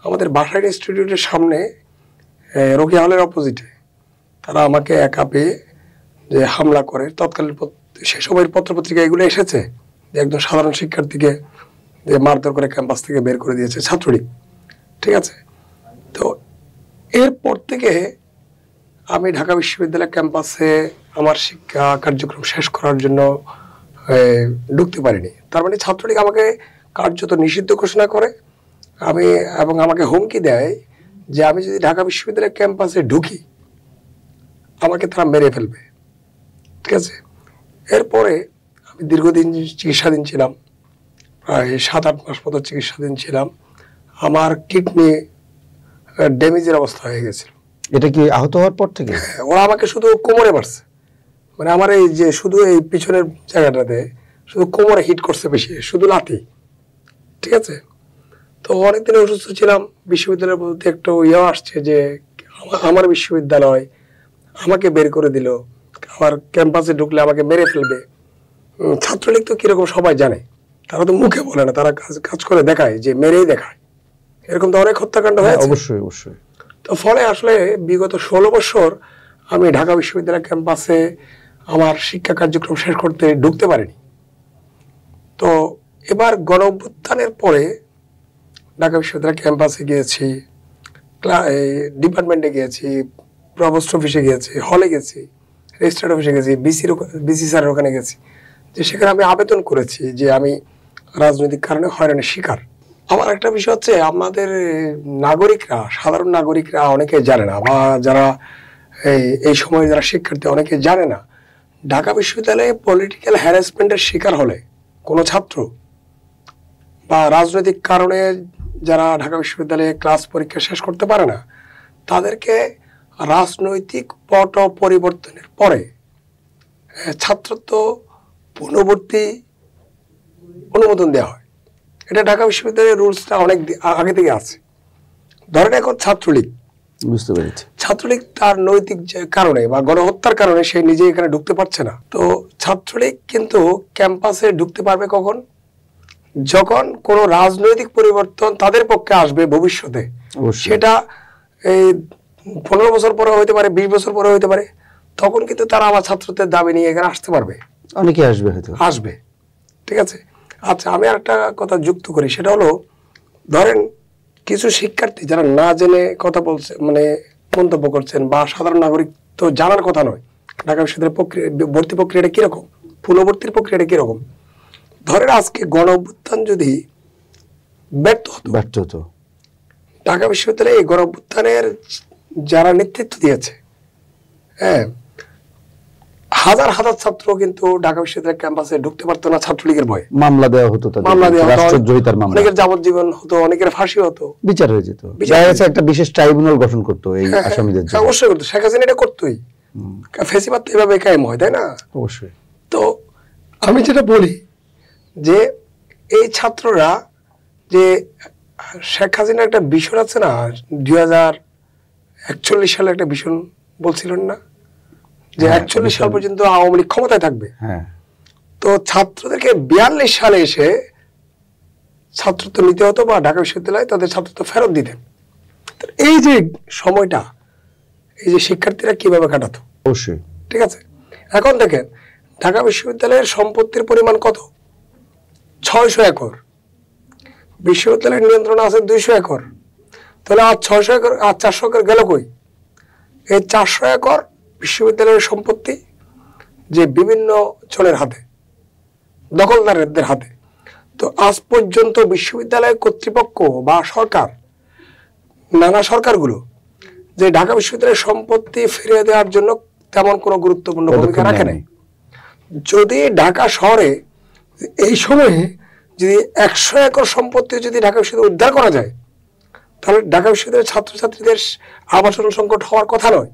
আমাদের বাসাইল ইনস্টিটিউটের সামনে রোকেয়া হলের অপোজিটে তারা আমাকে একা পেয়ে যে হামলা করে। তৎকালীন সে সময়ের পত্রপত্রিকা এগুলো এসেছে যে একজন সাধারণ শিক্ষার্থীকে যে মারধর করে ক্যাম্পাস থেকে বের করে দিয়েছে ছাত্রলীগ। ঠিক আছে, তো এরপর থেকে আমি ঢাকা বিশ্ববিদ্যালয় ক্যাম্পাসে আমার শিক্ষা কার্যক্রম শেষ করার জন্য ঢুকতে পারিনি। তার মানে ছাত্রলীগ আমাকে কার্যত নিষিদ্ধ ঘোষণা করে এবং আমাকে হুমকি দেয় যে আমি যদি ঢাকা বিশ্ববিদ্যালয় ক্যাম্পাসে ঢুকি আমাকে তারা মেরে ফেলবে। ঠিক আছে, এরপরে আমি দীর্ঘদিন চিকিৎসাধীন ছিলাম, প্রায় 7-8 মাস মতো চিকিৎসাধীন ছিলাম। আমার কিডনি ড্যামেজের অবস্থা হয়ে গেছিল। এটা কি আহত হওয়ার পর থেকে? ওরা আমাকে শুধু কোমরে মারছে, মানে আমার এই যে শুধু এই পিছনের জায়গাটাতে শুধু কোমরে হিট করছে বেশি, শুধু লাথি। ঠিক আছে, তো অনেকদিন অসুস্থ ছিলাম। বিশ্ববিদ্যালয়ের প্রতি একটু ইয়ে আসছে যে আমার বিশ্ববিদ্যালয় আমাকে বের করে দিল, আমার ক্যাম্পাসে ঢুকলে আমাকে মেরে ফেলবে। ছাত্রলীগ তো কিরকম সবাই জানে, তারা তো মুখে বলে না, তারা কাজ করে দেখায়, যে মেরেই দেখায়। এরকম তো অনেক হত্যাকাণ্ড হয়েছে। অবশ্যই অবশ্যই। তো ফলে আসলে বিগত 16 বছর আমি ঢাকা বিশ্ববিদ্যালয় ক্যাম্পাসে আমার শিক্ষা কার্যক্রম শেষ করতে ঢুকতে পারিনি। তো এবার গণ অভ্যুত্থানের পরে ঢাকা বিশ্ববিদ্যালয় ক্যাম্পাসে গিয়েছি, ডিপার্টমেন্টে গিয়েছি, প্রভোস্ট অফিসে গিয়েছি, হলে গেছি, রেজিস্ট্রার অফিসে গেছি, বিসি স্যারের ওখানে গেছি, যে সেখানে আমি আবেদন করেছি যে আমি রাজনৈতিক কারণে হয়রানির শিকার। আমার একটা বিষয় হচ্ছে, আমাদের নাগরিকরা, সাধারণ নাগরিকরা অনেকে জানে না, বা যারা এই সময় যারা শিক্ষার্থী অনেকে জানে না, ঢাকা বিশ্ববিদ্যালয়ে পলিটিক্যাল হ্যারাসমেন্টের শিকার হলে কোনো ছাত্র বা রাজনৈতিক কারণে যারা ঢাকা বিশ্ববিদ্যালয়ে ক্লাস পরীক্ষা শেষ করতে পারে না, তাদেরকে রাজনৈতিক পট পরিবর্তনের পরে ছাত্রত্ব পুনর্বর্তী অনুমোদন দেওয়া হয়। এটা ঢাকা বিশ্ববিদ্যালয়ের রুলসটা অনেক আগে থেকে আছে। ধরেন এখন ছাত্রলীগ, বুঝতে পেরেছি, ছাত্রলীগ তার নৈতিক কারণে বা গণহত্যার কারণে সে নিজে এখানে ঢুকতে পারছে না। তো ছাত্রলীগ কিন্তু ক্যাম্পাসে ঢুকতে পারবে কখন? যখন কোনো রাজনৈতিক পরিবর্তন তাদের পক্ষে আসবে ভবিষ্যতে। সেটা এই 15 বছর পরে হইতে পারে, 20 বছর পরে হইতে পারে। তখন কিন্তু তারা আমার ছাত্রত্বের দাবি নিয়ে এখানে আসতে পারবে, অনেকে আসবে, হয়তো আসবে। ঠিক আছে, আচ্ছা আমি আরেকটা কথা যুক্ত করি, সেটা হলো ধরেন কিছু শিক্ষার্থী যারা না জেনে কথা বলছে, মানে মন্তব্য করছেন, বা সাধারণ নাগরিক তো জানার কথা নয় ঢাকা বিশ্ববিদ্যালয়ের ভর্তি প্রক্রিয়াটা কিরকম, পুনর্ভর্তির প্রক্রিয়াটা কিরকম। ধরেন আজকে গণ অভ্যুত্থান যদি ব্যর্থ হতো, ঢাকা বিশ্ববিদ্যালয়ে এই গণ অভ্যুত্থানের যারা নেতৃত্ব দিয়েছে, হ্যাঁ, হাজার হাজার ছাত্র কিন্তু ঢাকা বিশ্ববিদ্যালয় ক্যাম্পাসে ঢুকতে পারতো না ছাত্রলীগের ভয়ে। মামলা দেওয়া হতো, অনেকের যাবজ্জীবন হতো, অনেকের ফাঁসি হতো, বিচার হয়ে যেত। একটা বিশেষ ট্রাইব্যুনাল গঠন করতো এই আসামিদের জন্য। অবশ্যই করতো, শেখ হাসিনা এটা করতোই। ফেসিবাদ তো এভাবে কায়েম হয়, তাই না? অবশ্যই। তো আমি যেটা বলি যে এই ছাত্ররা, যে শেখ হাসিনার একটা ভীষণ আছে না, 2041 সালে একটা ভীষণ বলছিলেন না, যে 41 সাল পর্যন্ত আওয়ামী লীগ ক্ষমতায় থাকবে। তো ছাত্রদেরকে 42 সালে এসে ছাত্রত্ব নিতে হতো, বা ঢাকা বিশ্ববিদ্যালয়ে তাদের ছাত্রত্ব ফেরত দিতেন। এই যে সময়টা, এই যে শিক্ষার্থীরা কিভাবে কাটাতো। অবশ্যই। ঠিক আছে, এখন দেখেন ঢাকা বিশ্ববিদ্যালয়ের সম্পত্তির পরিমাণ কত? 600 একর। বিশ্ববিদ্যালয়ের নিয়ন্ত্রণ আছে 200 একর। তাহলে আর 600 একর আর 400 একর গেল কই? এই 400 একর বিশ্ববিদ্যালয়ের সম্পত্তি যে বিভিন্ন জনের হাতে, দখলদারদের হাতে। তো আজ পর্যন্ত বিশ্ববিদ্যালয় কর্তৃপক্ষ বা সরকার, নানা সরকারগুলো যে ঢাকা বিশ্ববিদ্যালয়ের সম্পত্তি ফিরিয়ে দেওয়ার জন্য তেমন কোনো গুরুত্বপূর্ণ ভূমিকা রাখে নাই। যদি ঢাকা শহরে এই সময়ে যদি 100 একর সম্পত্তি যদি ঢাকা বিশ্ববিদ্যালয় উদ্ধার করা যায়, তাহলে ঢাকা বিশ্ববিদ্যালয়ের ছাত্রছাত্রীদের আবাসন সংকট হওয়ার কথা নয়।